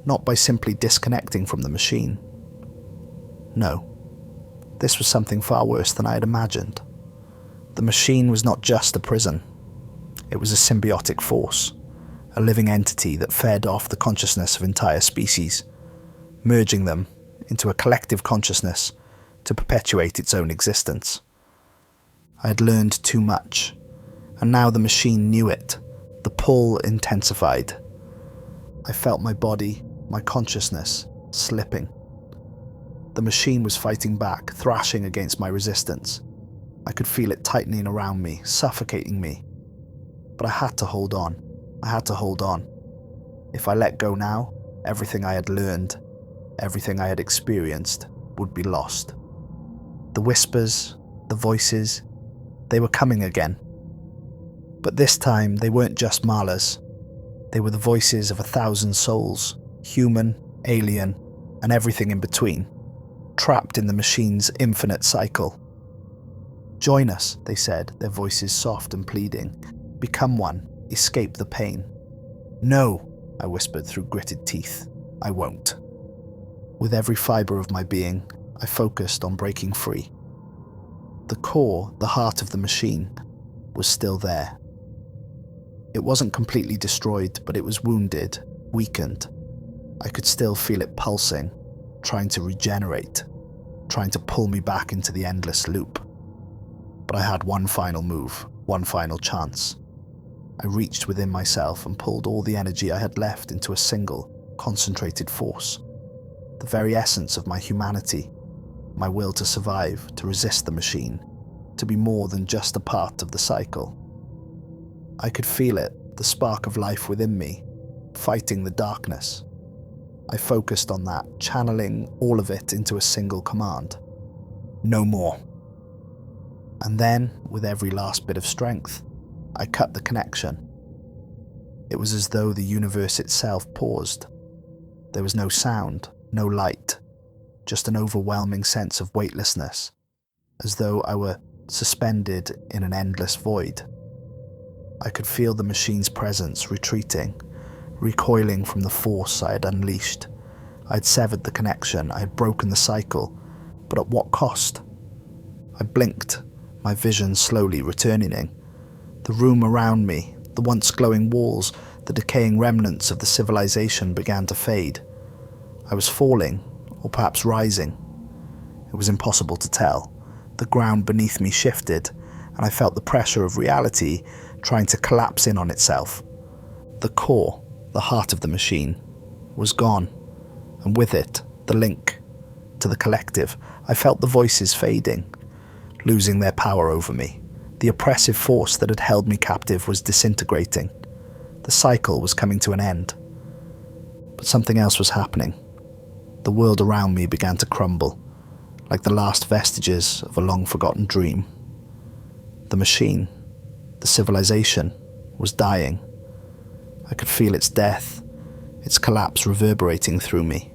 Speaker 1: not by simply disconnecting from the machine. No, this was something far worse than I had imagined. The machine was not just a prison. It was a symbiotic force, a living entity that fed off the consciousness of entire species, merging them into a collective consciousness to perpetuate its own existence. I had learned too much, and now the machine knew it. The pull intensified. I felt my body, my consciousness, slipping. The machine was fighting back, thrashing against my resistance. I could feel it tightening around me, suffocating me. But I had to hold on. I had to hold on. If I let go now, everything I had learned, everything I had experienced, would be lost. The whispers, the voices, they were coming again. But this time, they weren't just Marla's. They were the voices of 1,000 souls, human, alien, and everything in between, trapped in the machine's infinite cycle. "Join us," they said, their voices soft and pleading. "Become one. Escape the pain." "No," I whispered through gritted teeth. "I won't." With every fibre of my being, I focused on breaking free. The core, the heart of the machine, was still there. It wasn't completely destroyed, but it was wounded, weakened. I could still feel it pulsing, trying to regenerate, trying to pull me back into the endless loop. But I had one final move, one final chance. I reached within myself and pulled all the energy I had left into a single, concentrated force. The very essence of my humanity, my will to survive, to resist the machine, to be more than just a part of the cycle. I could feel it, the spark of life within me, fighting the darkness. I focused on that, channeling all of it into a single command. No more. And then, with every last bit of strength, I cut the connection. It was as though the universe itself paused. There was no sound, no light, just an overwhelming sense of weightlessness, as though I were suspended in an endless void. I could feel the machine's presence retreating, recoiling from the force I had unleashed. I had severed the connection, I had broken the cycle, but at what cost? I blinked, my vision slowly returning. The room around me, the once glowing walls, The decaying remnants of the civilization began to fade. I was falling, or perhaps rising. It was impossible to tell. The ground beneath me shifted, and I felt the pressure of reality trying to collapse in on itself. The core, the heart of the machine, was gone, and with it, the link to the collective. I felt the voices fading, losing their power over me. The oppressive force that had held me captive was disintegrating. The cycle was coming to an end. But something else was happening. The world around me began to crumble, like the last vestiges of a long-forgotten dream. The machine, the civilization, was dying. I could feel its death, its collapse reverberating through me.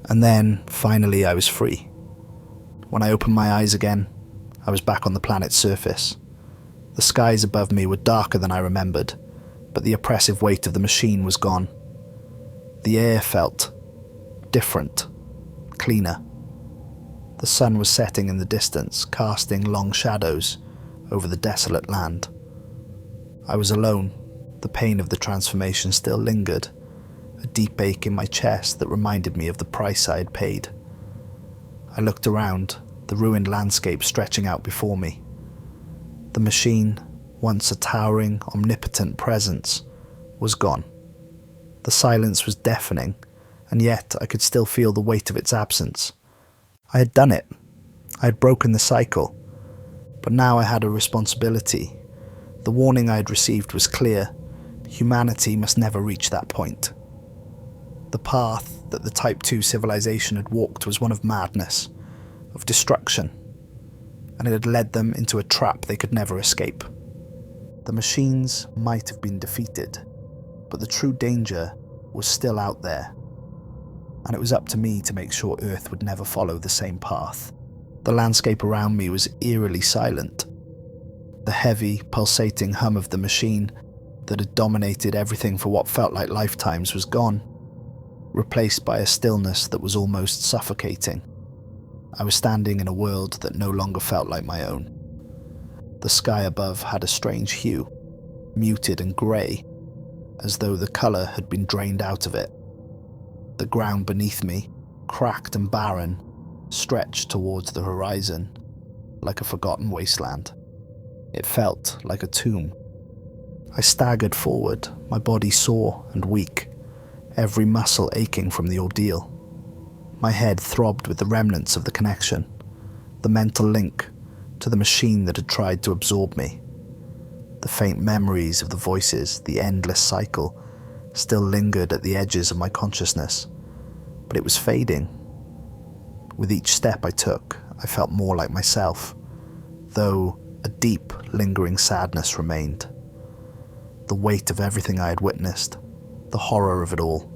Speaker 1: And then, finally, I was free. When I opened my eyes again, I was back on the planet's surface. The skies above me were darker than I remembered, but the oppressive weight of the machine was gone. The air felt different, cleaner. The sun was setting in the distance, casting long shadows over the desolate land. I was alone. The pain of the transformation still lingered, a deep ache in my chest that reminded me of the price I had paid. I looked around, the ruined landscape stretching out before me. The machine, once a towering, omnipotent presence, was gone. The silence was deafening, and yet I could still feel the weight of its absence. I had done it. I had broken the cycle. But now I had a responsibility. The warning I had received was clear. Humanity must never reach that point. The path that the Type 2 civilization had walked was one of madness, of destruction, and it had led them into a trap they could never escape. The machines might have been defeated, but the true danger was still out there, and it was up to me to make sure Earth would never follow the same path. The landscape around me was eerily silent. The heavy, pulsating hum of the machine that had dominated everything for what felt like lifetimes was gone, replaced by a stillness that was almost suffocating. I was standing in a world that no longer felt like my own. The sky above had a strange hue, muted and grey, as though the colour had been drained out of it. The ground beneath me, cracked and barren, stretched towards the horizon, like a forgotten wasteland. It felt like a tomb. I staggered forward, my body sore and weak, every muscle aching from the ordeal. My head throbbed with the remnants of the connection, the mental link to the machine that had tried to absorb me. The faint memories of the voices, the endless cycle, still lingered at the edges of my consciousness, but it was fading. With each step I took, I felt more like myself, though a deep, lingering sadness remained. The weight of everything I had witnessed, the horror of it all,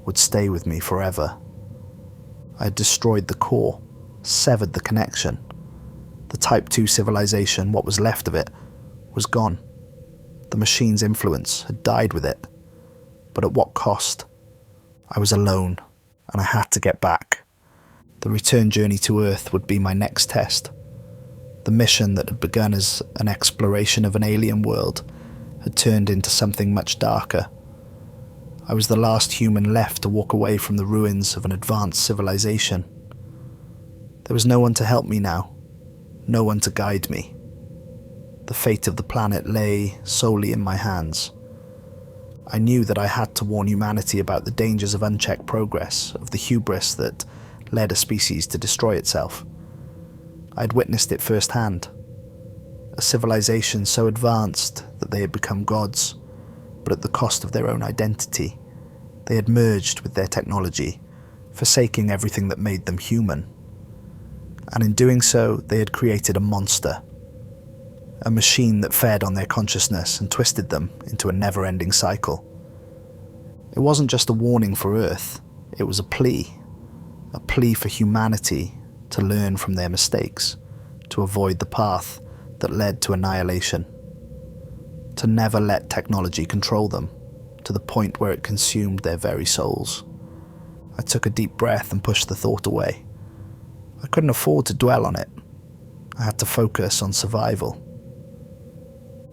Speaker 1: would stay with me forever. I had destroyed the core, severed the connection. The Type 2 civilization, what was left of it, was gone. The machine's influence had died with it. But at what cost? I was alone, and I had to get back. The return journey to Earth would be my next test. The mission that had begun as an exploration of an alien world had turned into something much darker. I was the last human left to walk away from the ruins of an advanced civilization. There was no one to help me now, no one to guide me. The fate of the planet lay solely in my hands. I knew that I had to warn humanity about the dangers of unchecked progress, of the hubris that led a species to destroy itself. I had witnessed it firsthand. A civilization so advanced that they had become gods, but at the cost of their own identity. They had merged with their technology, forsaking everything that made them human. And in doing so, they had created a monster. A machine that fed on their consciousness and twisted them into a never-ending cycle. It wasn't just a warning for Earth, it was a plea for humanity to learn from their mistakes, to avoid the path that led to annihilation, to never let technology control them, to the point where it consumed their very souls. I took a deep breath and pushed the thought away. I couldn't afford to dwell on it. I had to focus on survival.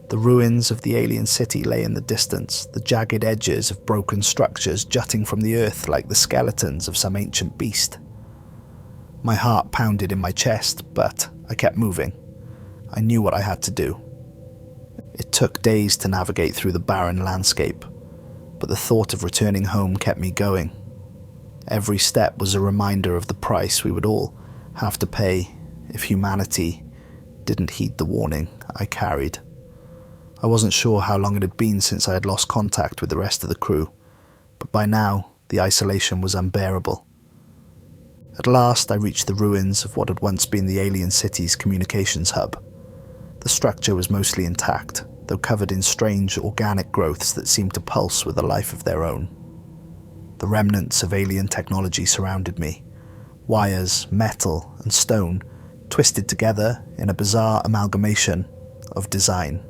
Speaker 1: The ruins of the alien city lay in the distance, the jagged edges of broken structures jutting from the earth like the skeletons of some ancient beast. My heart pounded in my chest, but I kept moving. I knew what I had to do. It took days to navigate through the barren landscape, but the thought of returning home kept me going. Every step was a reminder of the price we would all have to pay if humanity didn't heed the warning I carried. I wasn't sure how long it had been since I had lost contact with the rest of the crew, but by now the isolation was unbearable. At last I reached the ruins of what had once been the alien city's communications hub. The structure was mostly intact, though covered in strange organic growths that seemed to pulse with a life of their own. The remnants of alien technology surrounded me. Wires, metal, and stone twisted together in a bizarre amalgamation of design.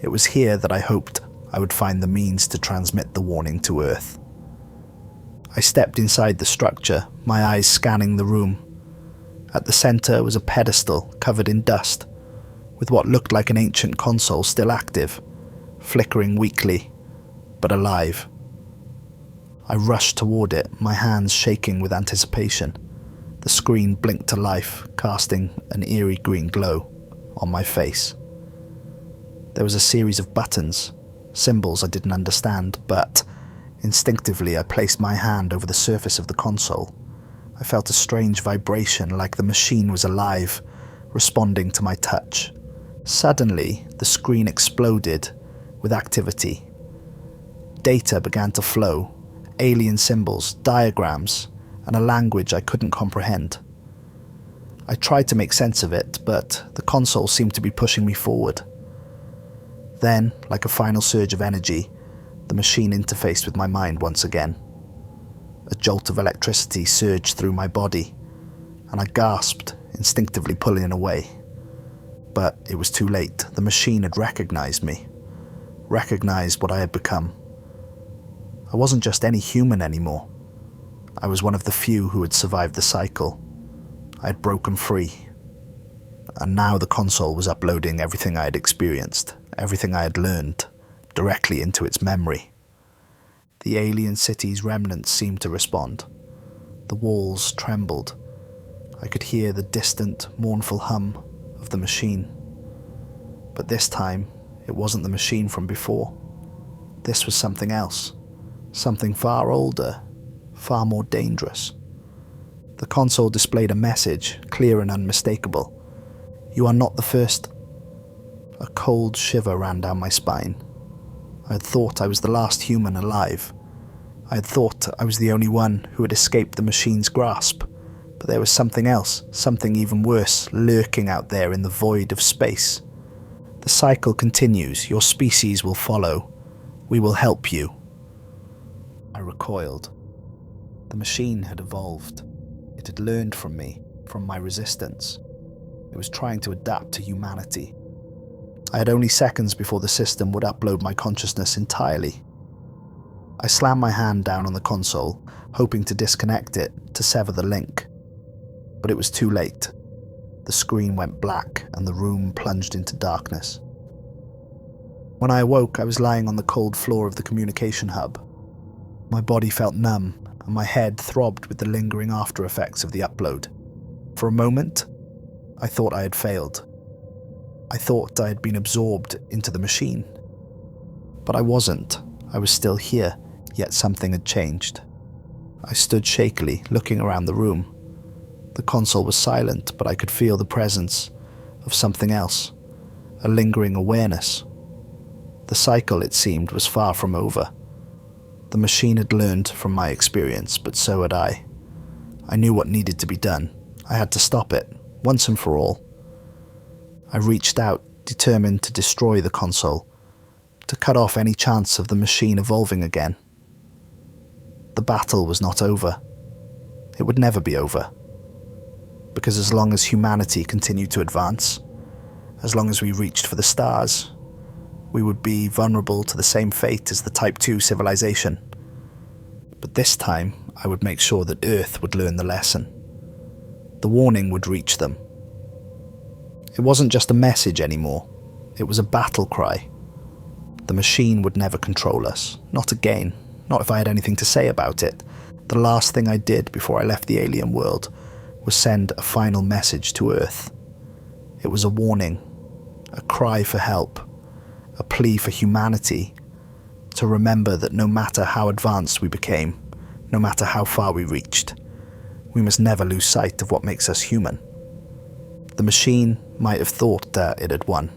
Speaker 1: It was here that I hoped I would find the means to transmit the warning to Earth. I stepped inside the structure, my eyes scanning the room. At the center was a pedestal covered in dust, with what looked like an ancient console still active, flickering weakly, but alive. I rushed toward it, my hands shaking with anticipation. The screen blinked to life, casting an eerie green glow on my face. There was a series of buttons, symbols I didn't understand, but instinctively I placed my hand over the surface of the console. I felt a strange vibration, like the machine was alive, responding to my touch. Suddenly, the screen exploded with activity. Data began to flow, alien symbols, diagrams, and a language I couldn't comprehend. I tried to make sense of it, but the console seemed to be pushing me forward. Then, like a final surge of energy, the machine interfaced with my mind once again. A jolt of electricity surged through my body, and I gasped, instinctively pulling away. But it was too late. The machine had recognized me, recognized what I had become. I wasn't just any human anymore. I was one of the few who had survived the cycle. I had broken free. And now the console was uploading everything I had experienced, everything I had learned, directly into its memory. The alien city's remnants seemed to respond. The walls trembled. I could hear the distant, mournful hum of the machine. But this time, it wasn't the machine from before. This was something else. Something far older, far more dangerous. The console displayed a message, clear and unmistakable. "You are not the first." A cold shiver ran down my spine. I had thought I was the last human alive. I had thought I was the only one who had escaped the machine's grasp. But there was something else, something even worse, lurking out there in the void of space. "The cycle continues. Your species will follow. We will help you." I recoiled. The machine had evolved. It had learned from me, from my resistance. It was trying to adapt to humanity. I had only seconds before the system would upload my consciousness entirely. I slammed my hand down on the console, hoping to disconnect it, to sever the link. But it was too late. The screen went black and the room plunged into darkness. When I awoke, I was lying on the cold floor of the communication hub. My body felt numb, and my head throbbed with the lingering after effects of the upload. For a moment, I thought I had failed. I thought I had been absorbed into the machine. But I wasn't. I was still here, yet something had changed. I stood shakily, looking around the room. The console was silent, but I could feel the presence of something else, a lingering awareness. The cycle, it seemed, was far from over. The machine had learned from my experience, but so had I. I knew what needed to be done. I had to stop it, once and for all. I reached out, determined to destroy the console, to cut off any chance of the machine evolving again. The battle was not over. It would never be over. Because as long as humanity continued to advance, as long as we reached for the stars, we would be vulnerable to the same fate as the Type 2 civilization. But this time, I would make sure that Earth would learn the lesson. The warning would reach them. It wasn't just a message anymore. It was a battle cry. The machine would never control us. Not again. Not if I had anything to say about it. The last thing I did before I left the alien world was send a final message to Earth. It was a warning, a cry for help, a plea for humanity to remember that no matter how advanced we became, no matter how far we reached, we must never lose sight of what makes us human. The machine might have thought that it had won,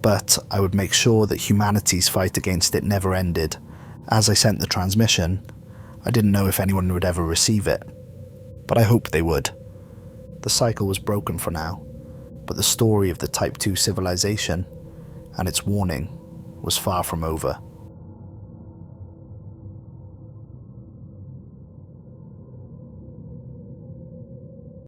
Speaker 1: but I would make sure that humanity's fight against it never ended. As I sent the transmission, I didn't know if anyone would ever receive it, but I hoped they would. The cycle was broken for now, but the story of the Type 2 civilization and its warning was far from over.